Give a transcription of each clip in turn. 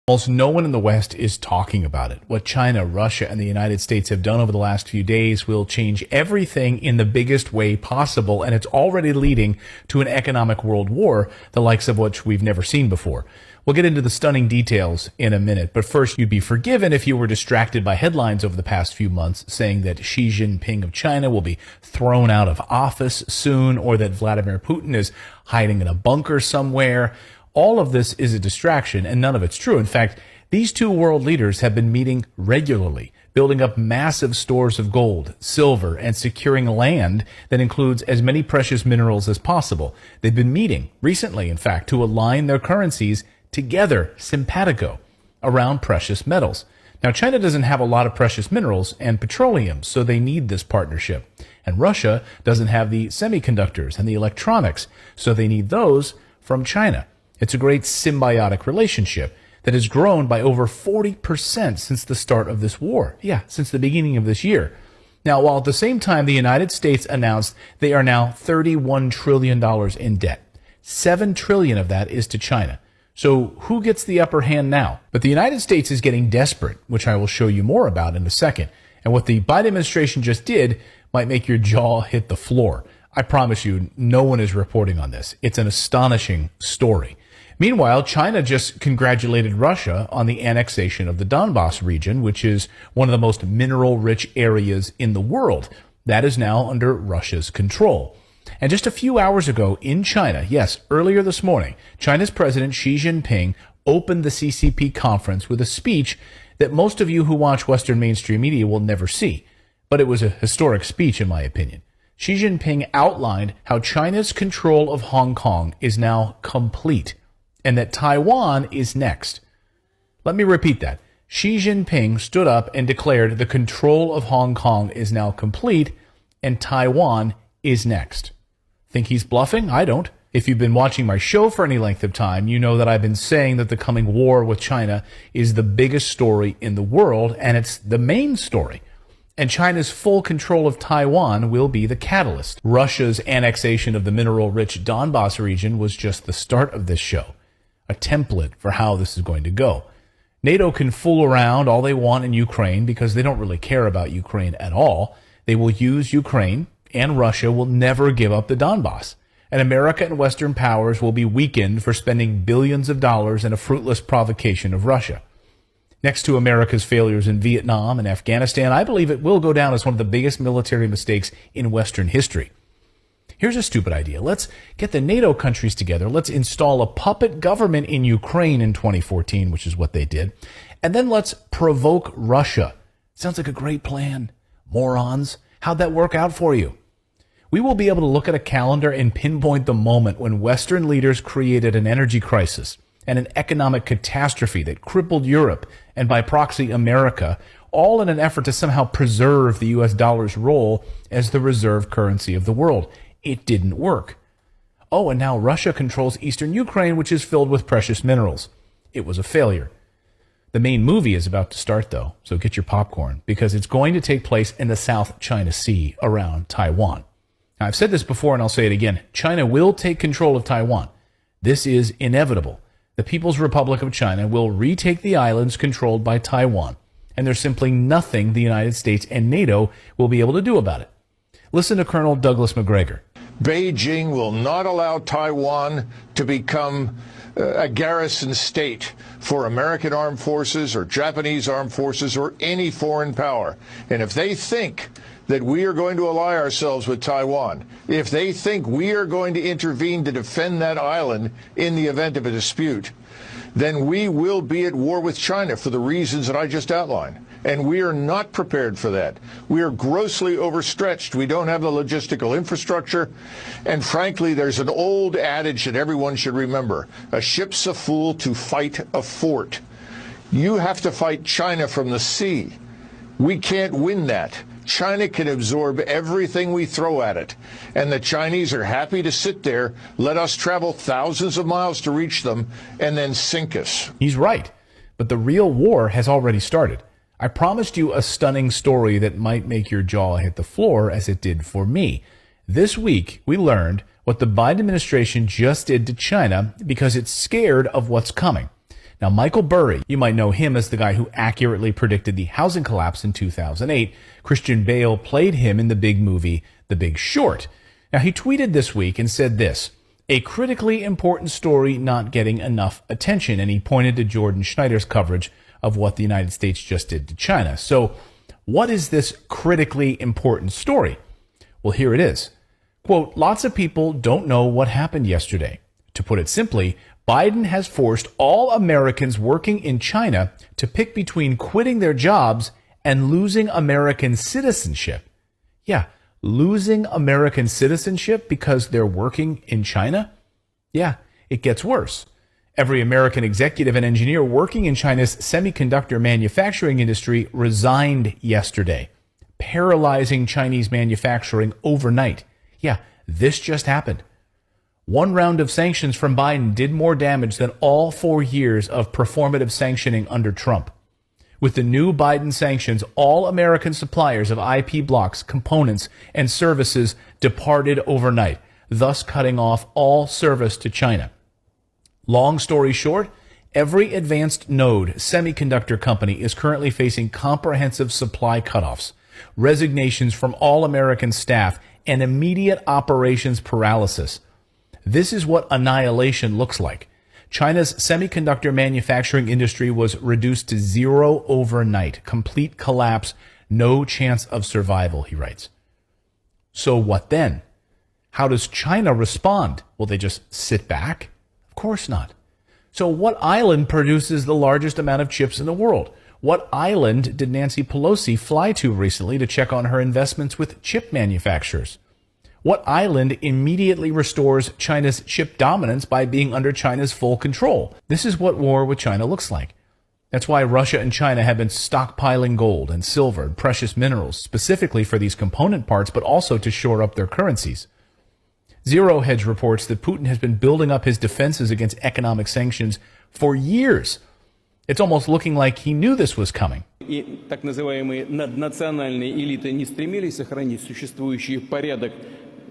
Almost no one in the West is talking about it. What China, Russia, and the United States have done over the last few days will change everything in the biggest way possible, and it's already leading to an economic world war, the likes of which we've never seen before. We'll get into the stunning details in a minute, but first, you'd be forgiven if you were distracted by headlines over the past few months saying that Xi Jinping of China will be thrown out of office soon, or that Vladimir Putin is hiding in a bunker somewhere. All of this is a distraction, and none of it's true. In fact, these two world leaders have been meeting regularly, building up massive stores of gold, silver, and securing land that includes as many precious minerals as possible. They've been meeting recently, in fact, to align their currencies together, simpatico, around precious metals. Now, China doesn't have a lot of precious minerals and petroleum, so they need this partnership. And Russia doesn't have the semiconductors and the electronics, so they need those from China. It's a great symbiotic relationship that has grown by over 40% since the start of this war. Yeah, since the beginning of this year. Now, while at the same time the United States announced they are now $31 trillion in debt, $7 trillion of that is to China. So who gets the upper hand now? But the United States is getting desperate, which I will show you more about in a second. And what the Biden administration just did might make your jaw hit the floor. I promise you, no one is reporting on this. It's an astonishing story. Meanwhile, China just congratulated Russia on the annexation of the Donbas region, which is one of the most mineral-rich areas in the world. That is now under Russia's control. And just a few hours ago in China, yes, earlier this morning, China's President Xi Jinping opened the CCP conference with a speech that most of you who watch Western mainstream media will never see. But it was a historic speech, in my opinion. Xi Jinping outlined how China's control of Hong Kong is now complete, and that Taiwan is next. Let me repeat that. Xi Jinping stood up and declared the control of Hong Kong is now complete, and Taiwan is next. Think he's bluffing? I don't. If you've been watching my show for any length of time, you know that I've been saying that the coming war with China is the biggest story in the world, and it's the main story. And China's full control of Taiwan will be the catalyst. Russia's annexation of the mineral-rich Donbas region was just the start of this show, a template for how this is going to go. NATO can fool around all they want in Ukraine because they don't really care about Ukraine at all. They will use Ukraine, and Russia will never give up the Donbas. And America and Western powers will be weakened for spending billions of dollars in a fruitless provocation of Russia. Next to America's failures in Vietnam and Afghanistan, I believe it will go down as one of the biggest military mistakes in Western history. Here's a stupid idea. Let's get the NATO countries together. Let's install a puppet government in Ukraine in 2014, which is what they did. And then let's provoke Russia. Sounds like a great plan. Morons. How'd that work out for you? We will be able to look at a calendar and pinpoint the moment when Western leaders created an energy crisis and an economic catastrophe that crippled Europe and by proxy America, all in an effort to somehow preserve the U.S. dollar's role as the reserve currency of the world. It didn't work. Oh, and now Russia controls eastern Ukraine, which is filled with precious minerals. It was a failure. The main movie is about to start, though, so get your popcorn, because it's going to take place in the South China Sea around Taiwan. Now, I've said this before, and I'll say it again. China will take control of Taiwan. This is inevitable. The People's Republic of China will retake the islands controlled by Taiwan, and there's simply nothing the United States and NATO will be able to do about it. Listen to Colonel Douglas Macgregor. Beijing will not allow Taiwan to become a garrison state for American armed forces or Japanese armed forces or any foreign power. And if they think that we are going to ally ourselves with Taiwan, if they think we are going to intervene to defend that island in the event of a dispute, then we will be at war with China for the reasons that I just outlined. And we are not prepared for that. We are grossly overstretched. We don't have the logistical infrastructure. And frankly, there's an old adage that everyone should remember. A ship's a fool to fight a fort. You have to fight China from the sea. We can't win that. China can absorb everything we throw at it. And the Chinese are happy to sit there, let us travel thousands of miles to reach them, and then sink us. He's right. But the real war has already started. I promised you a stunning story that might make your jaw hit the floor, as it did for me. This week, we learned what the Biden administration just did to China because it's scared of what's coming. Now, Michael Burry, you might know him as the guy who accurately predicted the housing collapse in 2008. Christian Bale played him in the big movie, The Big Short. Now, he tweeted this week and said this, a critically important story not getting enough attention, and he pointed to Jordan Schneider's coverage of what the United States just did to China. So, what is this critically important story? Well, here it is. Quote, lots of people don't know what happened yesterday. To put it simply, Biden has forced all Americans working in China to pick between quitting their jobs and losing American citizenship. Yeah, losing American citizenship because they're working in China? Yeah, it gets worse. Every American executive and engineer working in China's semiconductor manufacturing industry resigned yesterday, paralyzing Chinese manufacturing overnight. Yeah, this just happened. One round of sanctions from Biden did more damage than all 4 years of performative sanctioning under Trump. With the new Biden sanctions, all American suppliers of IP blocks, components, and services departed overnight, thus cutting off all service to China. Long story short, every advanced node semiconductor company is currently facing comprehensive supply cutoffs, resignations from all American staff, and immediate operations paralysis. This is what annihilation looks like. China's semiconductor manufacturing industry was reduced to zero overnight. Complete collapse, no chance of survival, he writes. So what then? How does China respond? Will they just sit back? Of course not. So what island produces the largest amount of chips in the world? What island did Nancy Pelosi fly to recently to check on her investments with chip manufacturers? What island immediately restores China's chip dominance by being under China's full control? This is what war with China looks like. That's why Russia and China have been stockpiling gold and silver and precious minerals, specifically for these component parts, but also to shore up their currencies. Zero Hedge reports that Putin has been building up his defenses against economic sanctions for years. It's almost looking like he knew this was coming. И так называемые наднациональные элиты не стремились сохранить существующий порядок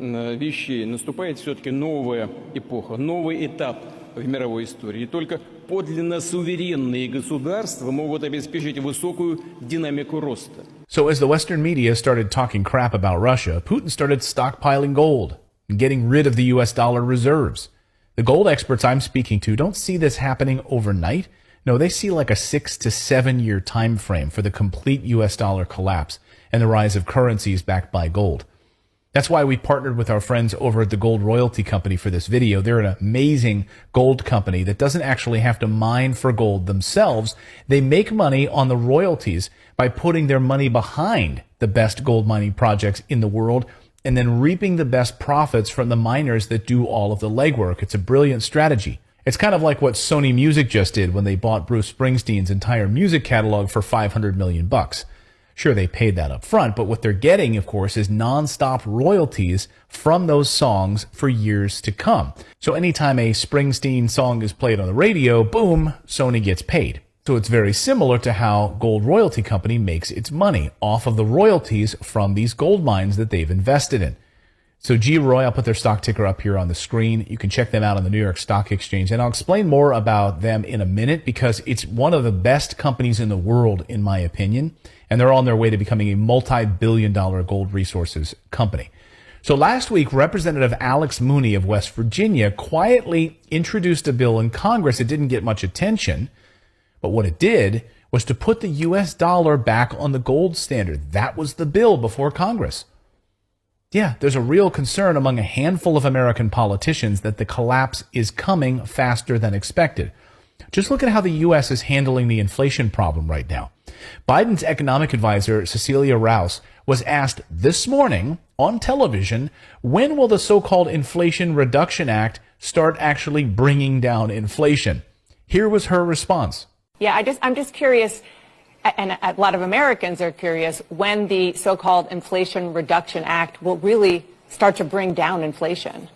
вещей. Наступает все-таки новая эпоха, новый этап в мировой истории. И только подлинно суверенные государства могут обеспечить высокую динамику роста. So as the Western media started talking crap about Russia, Putin started stockpiling gold and getting rid of the US dollar reserves. The gold experts I'm speaking to don't see this happening overnight. No, they see like a 6 to 7 year time frame for the complete US dollar collapse and the rise of currencies backed by gold. That's why we partnered with our friends over at the Gold Royalty Company for this video. They're an amazing gold company that doesn't actually have to mine for gold themselves. They make money on the royalties by putting their money behind the best gold mining projects in the world and then reaping the best profits from the miners that do all of the legwork. It's a brilliant strategy. It's kind of like what Sony Music just did when they bought Bruce Springsteen's entire music catalog for $500 million. Sure, they paid that up front, but what they're getting, of course, is nonstop royalties from those songs for years to come. So anytime a Springsteen song is played on the radio, boom, Sony gets paid. So it's very similar to how Gold Royalty Company makes its money off of the royalties from these gold mines that they've invested in. So GROY, I'll put their stock ticker up here on the screen. You can check them out on the New York Stock Exchange. And I'll explain more about them in a minute because it's one of the best companies in the world, in my opinion. And they're on their way to becoming a multi-billion-dollar gold resources company. So last week, Representative Alex Mooney of West Virginia quietly introduced a bill in Congress. It didn't get much attention, but what it did was to put the U.S. dollar back on the gold standard. That was the bill before Congress. Yeah, there's a real concern among a handful of American politicians that the collapse is coming faster than expected. Just look at how the U.S. is handling the inflation problem right now. Biden's economic advisor, Cecilia Rouse, was asked this morning on television, when will the so-called Inflation Reduction Act start actually bringing down inflation? Here was her response. Yeah, I'm just curious, and a lot of Americans are curious, when the so-called Inflation Reduction Act will really start to bring down inflation.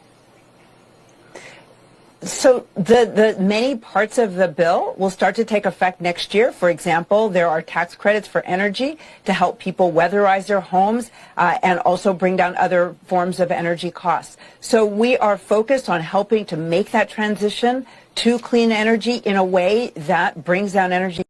So the many parts of the bill will start to take effect next year. For example, there are tax credits for energy to help people weatherize their homes and also bring down other forms of energy costs. So we are focused on helping to make that transition to clean energy in a way that brings down energy